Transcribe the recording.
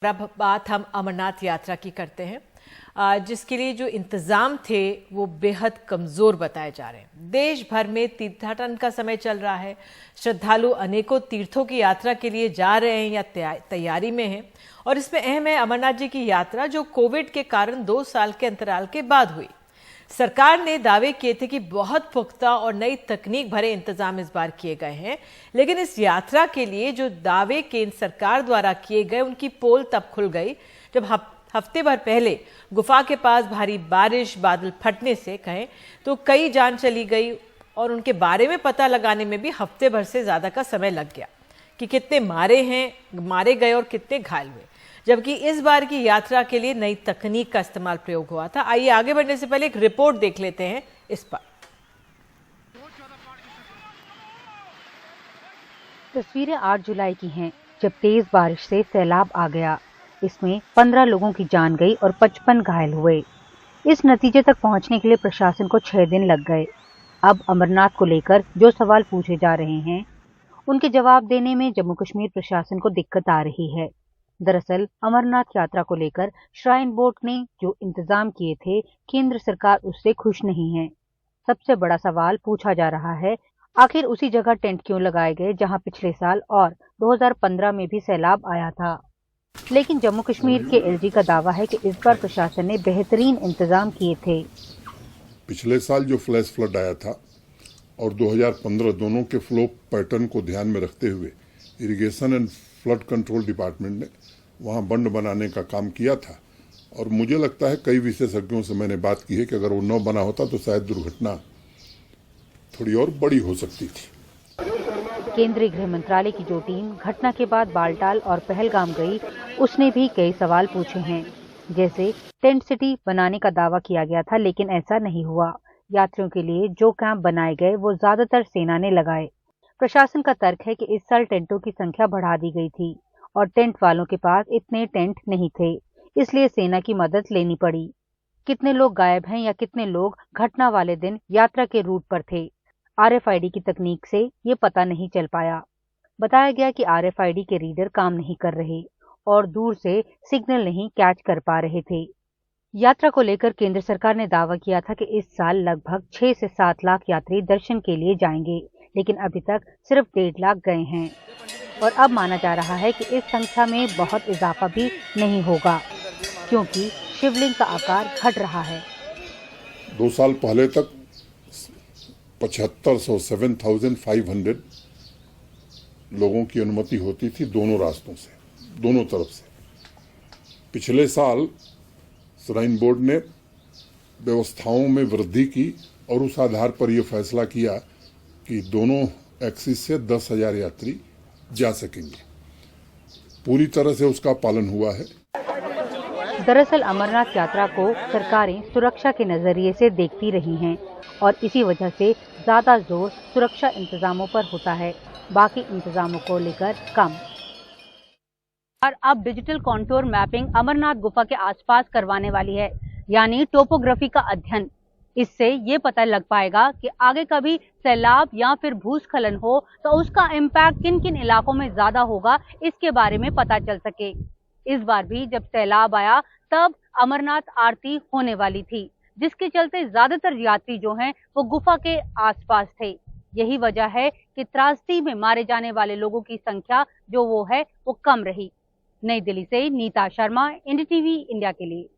अब बात हम अमरनाथ यात्रा की करते हैं, जिसके लिए जो इंतजाम थे वो बेहद कमजोर बताए जा रहे हैं। देश भर में तीर्थाटन का समय चल रहा है। श्रद्धालु अनेकों तीर्थों की यात्रा के लिए जा रहे हैं या तैयारी में हैं, और इसमें अहम है अमरनाथ जी की यात्रा, जो कोविड के कारण 2 साल के अंतराल के बाद हुई। सरकार ने दावे किए थे कि बहुत पुख्ता और नई तकनीक भरे इंतजाम इस बार किए गए हैं, लेकिन इस यात्रा के लिए जो दावे केंद्र सरकार द्वारा किए गए उनकी पोल तब खुल गई जब हफ्ते भर पहले गुफा के पास भारी बारिश, बादल फटने से कहें तो कई जान चली गई, और उनके बारे में पता लगाने में भी हफ्ते भर से ज्यादा का समय लग गया कि कितने मारे गए और कितने घायल हुए। जबकि इस बार की यात्रा के लिए नई तकनीक का इस्तेमाल प्रयोग हुआ था। आइए आगे बढ़ने से पहले एक रिपोर्ट देख लेते हैं इस पर। तस्वीरें 8 जुलाई की हैं, जब तेज बारिश से सैलाब आ गया। इसमें 15 लोगों की जान गई और 55 घायल हुए। इस नतीजे तक पहुंचने के लिए प्रशासन को 6 दिन लग गए। अब अमरनाथ को लेकर जो सवाल पूछे जा रहे हैं, उनके जवाब देने में जम्मू कश्मीर प्रशासन को दिक्कत आ रही है। दरअसल अमरनाथ यात्रा को लेकर श्राइन बोर्ड ने जो इंतजाम किए थे, केंद्र सरकार उससे खुश नहीं है। सबसे बड़ा सवाल पूछा जा रहा है, आखिर उसी जगह टेंट क्यों लगाए गए जहां पिछले साल और 2015 में भी सैलाब आया था। लेकिन जम्मू कश्मीर के एलजी का दावा है कि इस बार प्रशासन ने बेहतरीन इंतजाम किए थे। पिछले साल जो फ्लैश फ्लड आया था और 2015 दोनों के फ्लो पैटर्न को ध्यान में रखते हुए irrigation and flood control department ने वहां बंद बनाने का काम किया था। और मुझे लगता है कई विशेषज्ञों से मैंने बात की है कि अगर वो न बना होता तो शायद दुर्घटना थोड़ी और बड़ी हो सकती थी। केंद्रीय गृह मंत्रालय की जो टीम घटना के बाद बालटाल और पहलगाम गई, उसने भी कई सवाल पूछे हैं। जैसे टेंट सिटी बनाने का दावा किया गया था, लेकिन ऐसा नहीं हुआ। यात्रियों के लिए जो कैंप बनाए गए वो ज्यादातर सेना ने लगाए। प्रशासन का तर्क है कि इस साल टेंटों की संख्या बढ़ा दी गई थी और टेंट वालों के पास इतने टेंट नहीं थे, इसलिए सेना की मदद लेनी पड़ी। कितने लोग गायब हैं या कितने लोग घटना वाले दिन यात्रा के रूट पर थे, RFID की तकनीक से ये पता नहीं चल पाया। बताया गया कि RFID के रीडर काम नहीं कर रहे और दूर से सिग्नल नहीं कैच कर पा रहे थे। यात्रा को लेकर केंद्र सरकार ने दावा किया था कि इस साल लगभग 6 से 7 लाख यात्री दर्शन के लिए जाएंगे, लेकिन अभी तक सिर्फ 1.5 लाख गए हैं। और अब माना जा रहा है कि इस संख्या में बहुत इजाफा भी नहीं होगा, क्योंकि शिवलिंग का आकार घट रहा है। 2 साल पहले तक 7,500 लोगों की अनुमति होती थी दोनों रास्तों से, दोनों तरफ से। पिछले साल श्राइन बोर्ड ने व्यवस्थाओं में वृद्धि की और उस आधार पर यह फैसला किया कि दोनों एक्सिस से 10,000 यात्री जा सकेंगे। पूरी तरह से उसका पालन हुआ है। दरअसल अमरनाथ यात्रा को सरकारें सुरक्षा के नजरिए से देखती रही हैं और इसी वजह से ज्यादा जोर सुरक्षा इंतजामों पर होता है, बाकी इंतजामों को लेकर कम। और अब डिजिटल कॉन्टूर मैपिंग अमरनाथ गुफा के आसपास करवाने वाली है, यानी टोपोग्राफी का अध्ययन। इससे ये पता लग पाएगा कि आगे कभी सैलाब या फिर भूस्खलन हो तो उसका इम्पैक्ट किन किन इलाकों में ज्यादा होगा, इसके बारे में पता चल सके। इस बार भी जब सैलाब आया तब अमरनाथ आरती होने वाली थी, जिसके चलते ज्यादातर यात्री जो हैं वो गुफा के आसपास थे। यही वजह है कि त्रासदी में मारे जाने वाले लोगों की संख्या जो वो है वो कम रही। नई दिल्ली से नीता शर्मा, NDTV इंडिया के लिए।